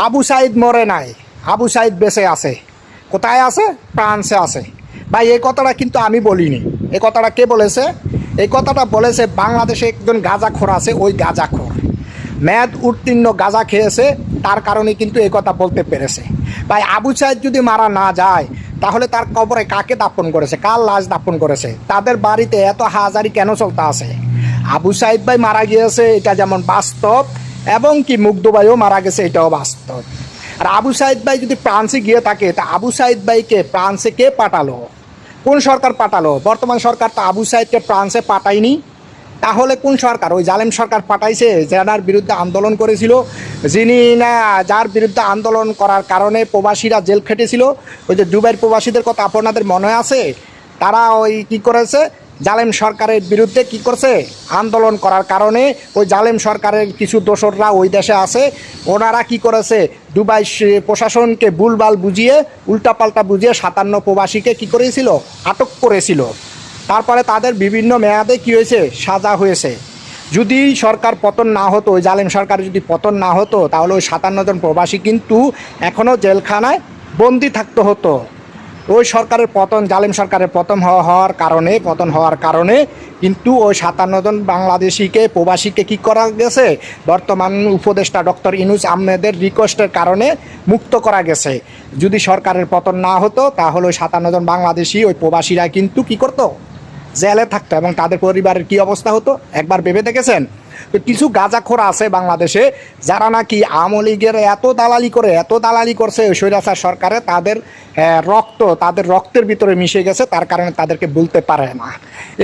আবু সাইদ মরে নাই, আবু সাইদ বেঁচে আছে। কোথায় আছে? ফ্রান্সে আছে। ভাই এই কথাটা কিন্তু আমি বলিনি। এই কথাটা কে বলেছে? এই কথাটা বলেছে বাংলাদেশে একজন গাঁজাখোর আছে, ওই গাঁজাখোর মেয়াদ উত্তীর্ণ গাঁজা খেয়েছে, তার কারণে কিন্তু এই কথা বলতে পেরেছে। ভাই আবু সাইদ যদি মারা না যায় তাহলে তার কবরে কাকে দাফন করেছে, কার লাশ দাফন করেছে? তাদের বাড়িতে এত হাজারি কেন চলতে আছে? আবু সাইদ ভাই মারা গিয়েছে এটা যেমন বাস্তব, এবং কি মুগ্ধ ভাইও মারা গেছে এটাও বাস্তব। আর আবু সাইদ ভাই যদি ফ্রান্সে গিয়ে থাকে তা আবু সাইদ ভাইকে ফ্রান্সে কে পাঠালো? কোন সরকার পাঠালো? বর্তমান সরকার তো আবু সাইদকে ফ্রান্সে পাঠায়নি। তাহলে কোন সরকার? ওই জালেম সরকার পাঠাইছে, যার বিরুদ্ধে আন্দোলন করেছিল, যিনি না যার বিরুদ্ধে আন্দোলন করার কারণে প্রবাসীরা জেল খেটেছিল। ওই যে দুবাইয়ের প্রবাসীদের কথা আপনাদের মনে আছে? তারা ওই কী করেছে, জালেম সরকারের বিরুদ্ধে কি করছে, আন্দোলন করার কারণে ওই জালেম সরকারের কিছু দোসররা ওই দেশে আছে, ওনারা কি করেছে, দুবাই প্রশাসনকে ভুলভাল বুঝিয়ে, উল্টাপাল্টা বুঝিয়ে 57 প্রবাসীকে কি করেছিল, আটক করেছিল। তারপরে তাদের বিভিন্ন মেয়াদে কী হয়েছে, সাজা হয়েছে। যদি সরকার পতন না হতো, ওই জালেম সরকার যদি পতন না হতো তাহলে ওই 57 জন প্রবাসী কিন্তু এখনও জেলখানায় বন্দি থাকতে হতো। ওই সরকারের পতন, জালেম সরকারের পতন হওয়ার কারণে কিন্তু ওই 57 জন বাংলাদেশিকে, প্রবাসীকে কী করা গেছে, বর্তমান উপদেষ্টা ডক্টর ইউনূস আহমেদের রিকোয়েস্টের কারণে মুক্ত করা গেছে। যদি সরকারের পতন না হতো তাহলে ওই 57 জন বাংলাদেশি, ওই প্রবাসীরা কিন্তু কী করতো, জেলে থাকতো, এবং তাদের পরিবারের কি অবস্থা হতো একবার ভেবে দেখেছেন? তো কিছু গাঁজাখোর আছে বাংলাদেশে যারা নাকি আওয়ামী লীগের এত দালালি করছে ওই স্বৈরাচার সরকারে, তাদের রক্তের ভিতরে মিশে গেছে, তার কারণে তাদেরকে বলতে পারে না।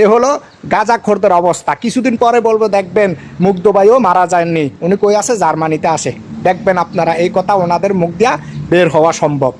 এ হলো গাঁজাখোরদের অবস্থা। কিছুদিন পরে বলবো দেখবেন মুগ্ধ ভাইও মারা যায়নি, উনি কই আছে, জার্মানিতে আসে। দেখবেন আপনারা এই কথা ওনাদের মুখ দিয়া বের হওয়া সম্ভব।